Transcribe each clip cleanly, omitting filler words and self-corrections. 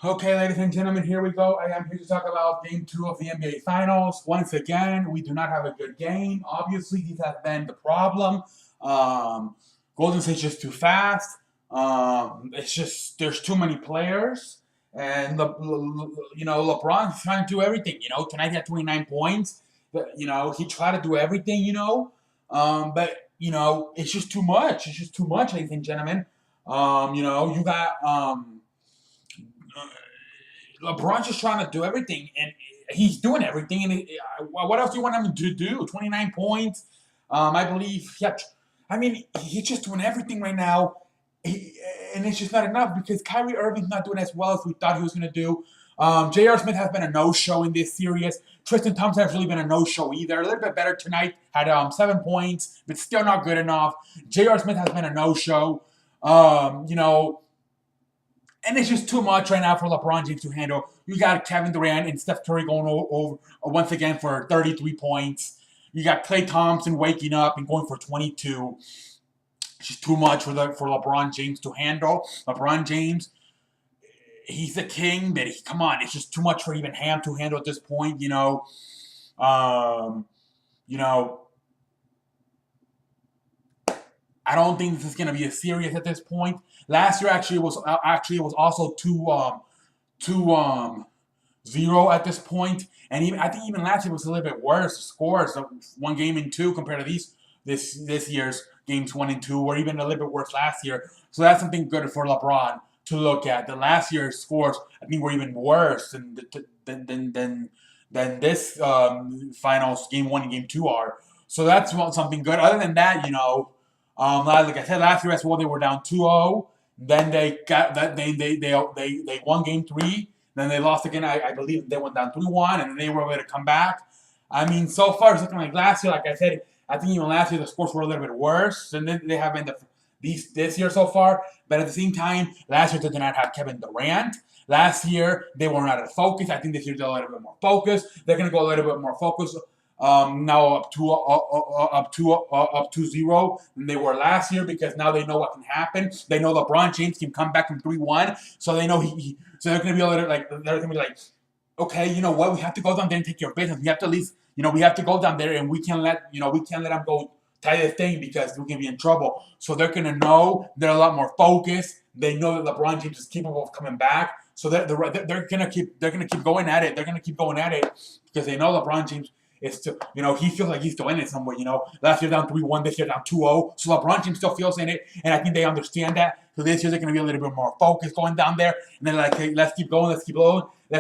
Okay, ladies and gentlemen, here we go. I am here to talk about Game 2 of the NBA Finals. Once again, we do not have a good game. Obviously, this has been the problem. Um, Golden State's just too fast. It's just there's too many players, and LeBron's trying to do everything. Tonight he had 29 points. But, he tried to do everything. But it's just too much. It's just too much, ladies and gentlemen. You got LeBron's just trying to do everything, and he's doing everything. And what else do you want him to do? 29 points, I believe. Yeah, I mean, he's just doing everything right now, and it's just not enough because Kyrie Irving's not doing as well as we thought he was going to do. J.R. Smith has been a no-show in this series. Tristan Thompson has really been a no-show either. A little bit better tonight, had 7 points, but still not good enough. J.R. Smith has been a no-show. And it's just too much right now for LeBron James to handle. You got Kevin Durant and Steph Curry going over once again for 33 points. You got Klay Thompson waking up and going for 22. It's just too much for LeBron James to handle. LeBron James, he's the king, but come on, it's just too much for even him to handle at this point. Um, you know, I don't think this is going to be a series at this point. Last year it was also 2-0 at this point, and I think even last year was a little bit worse. The scores of 1 game and 2 compared to this year's games 1 and 2 were even a little bit worse last year. So that's something good for LeBron to look at. The last year's scores I think were even worse than this finals game 1 and game 2 are. So that's something good. Other than that, like I said last year as well, they were down 2-0. Then they got that they won game 3. Then they lost again. I believe they went down 3-1, and then they were able to come back. I mean, so far it's looking like last year. Like I said, I think even last year the scores were a little bit worse than they have been this year so far. But at the same time, last year they did not have Kevin Durant. Last year they were not at focus. I think this year they're a little bit more focused. They're going to go a little bit more focused. Now up to 0 than they were last year because now they know what can happen. They know LeBron James can come back from 3-1, so they know so they're gonna be a little they're gonna be like, okay, you know what? We have to go down there and take care of business. We have to at least we have to go down there and we can't let them go tie the thing because we can be in trouble. So they're gonna know they're a lot more focused. They know that LeBron James is capable of coming back. So they're gonna keep going at it. They're gonna keep going at it because they know LeBron James. It's still, he feels like he's still in it somewhere. Last year down 3-1, this year down 2-0. So LeBron James still feels in it, and I think they understand that. So this year they're going to be a little bit more focused going down there, and they're like, hey, let's keep going, let's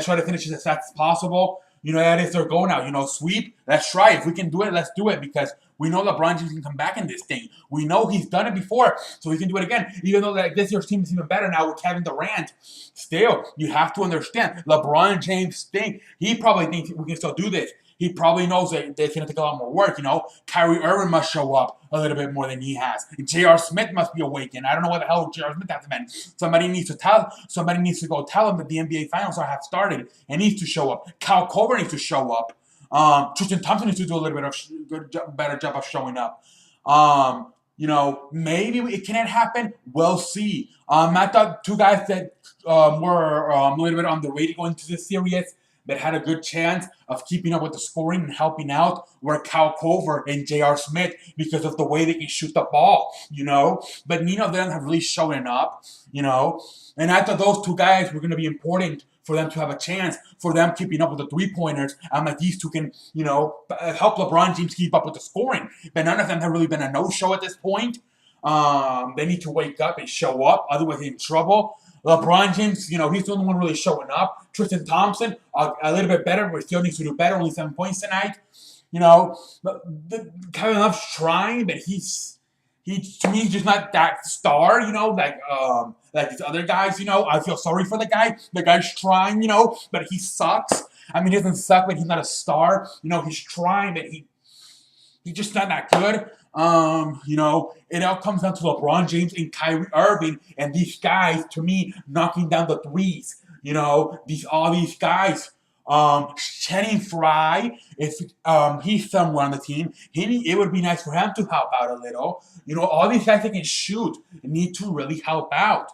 try to finish as fast as possible. That is their goal now. Sweep, let's try. If we can do it, let's do it because we know LeBron James can come back in this thing. We know he's done it before, so he can do it again. Even though this year's team is even better now with Kevin Durant, still, you have to understand LeBron James thing. He probably thinks we can still do this. He probably knows that it's going to take a lot more work. Kyrie Irving must show up a little bit more than he has. J.R. Smith must be awakened. I don't know what the hell J.R. Smith has been. Somebody needs to go tell him that the NBA Finals have started and needs to show up. Kyle Korver needs to show up. Tristan Thompson needs to do a little bit of better job of showing up. Maybe it can happen. We'll see. I thought 2 guys that were a little bit underrated going into this series that had a good chance of keeping up with the scoring and helping out were Kyle Korver and J.R. Smith because of the way they can shoot the ball, But neither of them have really shown up, And I thought those 2 guys were going to be important for them to have a chance, for them keeping up with the 3-pointers. I'm like, these 2 can, help LeBron James keep up with the scoring. But none of them have really been a no-show at this point. They need to wake up and show up, otherwise they're in trouble. LeBron James, he's the only one really showing up. Tristan Thompson, a little bit better, but still needs to do better. Only 7 points tonight. Kevin Love's trying, but to me, he's just not that star. Like these other guys. I feel sorry for the guy. The guy's trying. But he sucks. I mean, he doesn't suck, but he's not a star. He's trying, but he's just not that good. It all comes down to LeBron James and Kyrie Irving and these guys, to me, knocking down the threes. All these guys. Channing Frye, if he's somewhere on the team, it would be nice for him to help out a little. All these guys that can shoot need to really help out.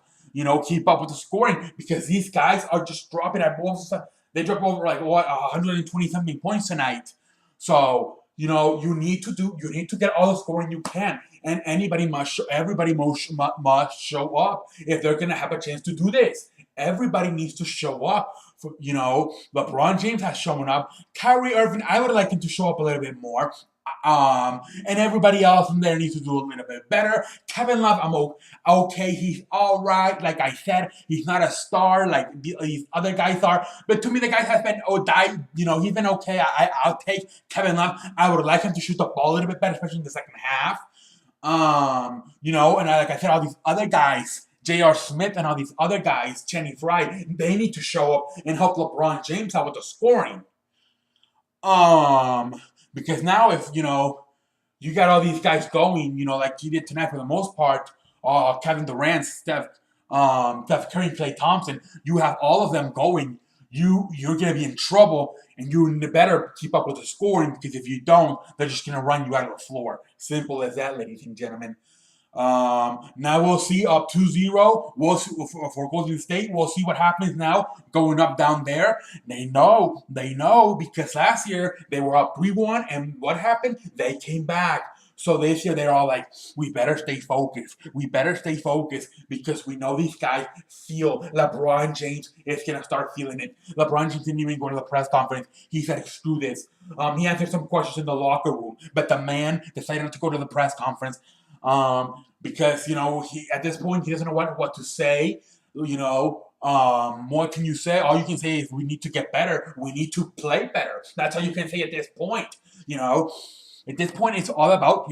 keep up with the scoring because these guys are just dropping at both. They drop over like what 120 something points tonight. So you need to get all the scoring you can, and everybody must show up if they're gonna have a chance to do this. Everybody needs to show up. LeBron James has shown up. Kyrie Irving, I would like him to show up a little bit more. And everybody else in there needs to do a little bit better. Kevin Love, okay. He's all right. Like I said, he's not a star like these other guys are. But to me, the guy has been he's been okay. I'll take Kevin Love. I would like him to shoot the ball a little bit better, especially in the second half. Like I said, all these other guys, J.R. Smith and all these other guys, Channing Frye, they need to show up and help LeBron James out with the scoring. Because now if, you got all these guys going, like you did tonight for the most part, Kevin Durant, Steph Curry, Klay Thompson, you have all of them going, you're going to be in trouble, and you better keep up with the scoring, because if you don't, they're just going to run you out of the floor. Simple as that, ladies and gentlemen. Now we'll see up 2-0. We'll see for Golden State. We'll see what happens now going up down there. They know because last year they were up 3-1, and what happened? They came back. So this year they're all like, we better stay focused. We better stay focused because we know these guys feel LeBron James is going to start feeling it. LeBron James didn't even go to the press conference. He said, screw this. He answered some questions in the locker room, but the man decided not to go to the press conference. Because he at this point he doesn't know what to say. What can you say? All you can say is we need to get better. We need to play better. That's all you can say at this point. At this point it's all about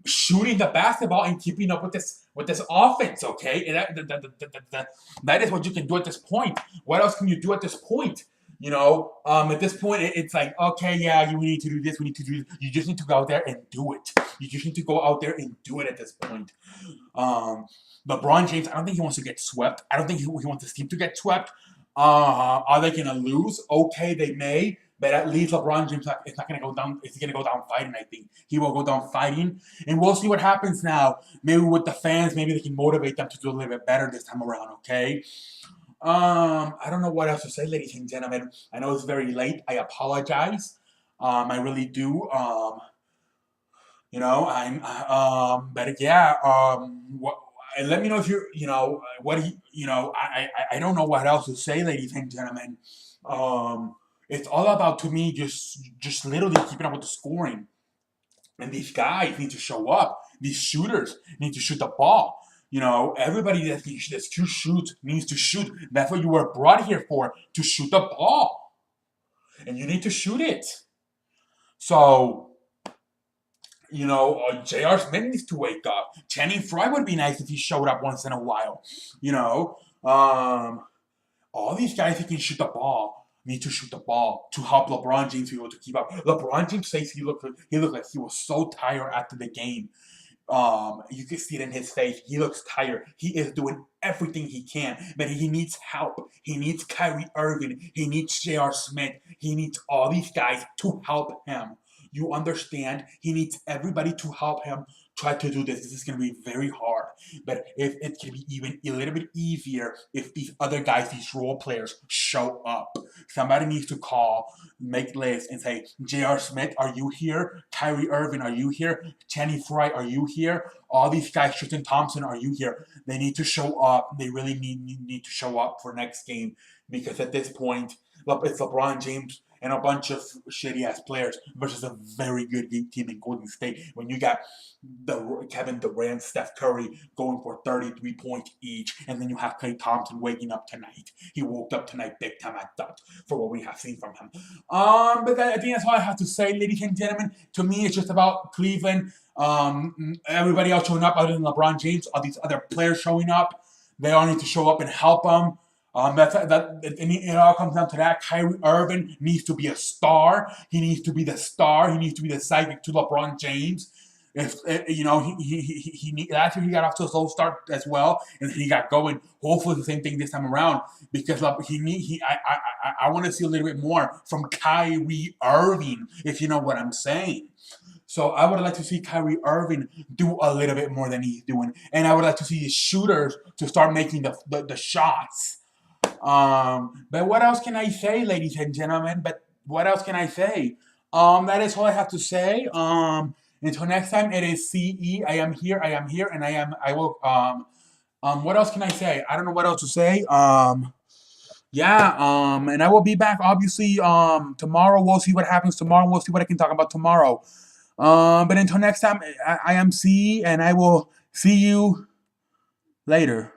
shooting the basketball and keeping up with this offense. Okay, and that is what you can do at this point. What else can you do at this point? At this point, it's like, okay, yeah, we need to do this, we need to do this. You just need to go out there and do it. You just need to go out there and do it at this point. LeBron James, I don't think he wants to get swept. I don't think he wants his team to get swept. Are they going to lose? Okay, they may. But at least LeBron James is not going to go down. He's going to go down fighting, I think. He will go down fighting. And we'll see what happens now. Maybe with the fans, maybe they can motivate them to do a little bit better this time around, okay? I don't know what else to say, ladies and gentlemen. I know it's very late. I apologize. I really do. But yeah. Let me know if you're, I don't know what else to say, ladies and gentlemen. It's all about, to me, just literally keeping up with the scoring. And these guys need to show up. These shooters need to shoot the ball. Everybody that's to shoot needs to shoot. That's what you were brought here for, to shoot the ball. And you need to shoot it. So, J.R. Smith needs to wake up. Channing Frye would be nice if he showed up once in a while. All these guys who can shoot the ball need to shoot the ball to help LeBron James be able to keep up. LeBron James says he looked like he was so tired after the game. You can see it in his face. He looks tired. He is doing everything he can, but he needs help. He needs Kyrie Irving. He needs J.R. Smith. He needs all these guys to help him. You understand? He needs everybody to help him try to do this. This is going to be very hard. But if it can be even a little bit easier if these other guys, these role players, show up. Somebody needs to call, make lists, and say, J.R. Smith, are you here? Kyrie Irving, are you here? Channing Frye, are you here? All these guys, Tristan Thompson, are you here? They need to show up. They really need to show up for next game, because at this point, it's LeBron James and a bunch of shitty-ass players versus a very good team in Golden State. When you got Kevin Durant, Steph Curry going for 33 points each, and then you have Klay Thompson waking up tonight. He woke up tonight big time, I thought, for what we have seen from him. But I think that's all I have to say, ladies and gentlemen. To me, it's just about Cleveland. Everybody else showing up other than LeBron James, all these other players showing up. They all need to show up and help them. It all comes down to that. Kyrie Irving needs to be a star. He needs to be the star. He needs to be the sidekick to LeBron James. Last year he got off to a slow start as well, and he got going. Hopefully the same thing this time around, because I want to see a little bit more from Kyrie Irving, if you know what I'm saying. So I would like to see Kyrie Irving do a little bit more than he's doing, and I would like to see the shooters to start making the shots. But what else can I say, ladies and gentlemen? But what else can I say? That is all I have to say. Until next time, it is CE. I am here. I am here, and I am. I will. What else can I say? I don't know what else to say. Yeah. And I will be back. Obviously. Tomorrow we'll see what happens tomorrow. We'll see what I can talk about tomorrow. But until next time, I am C, and I will see you later.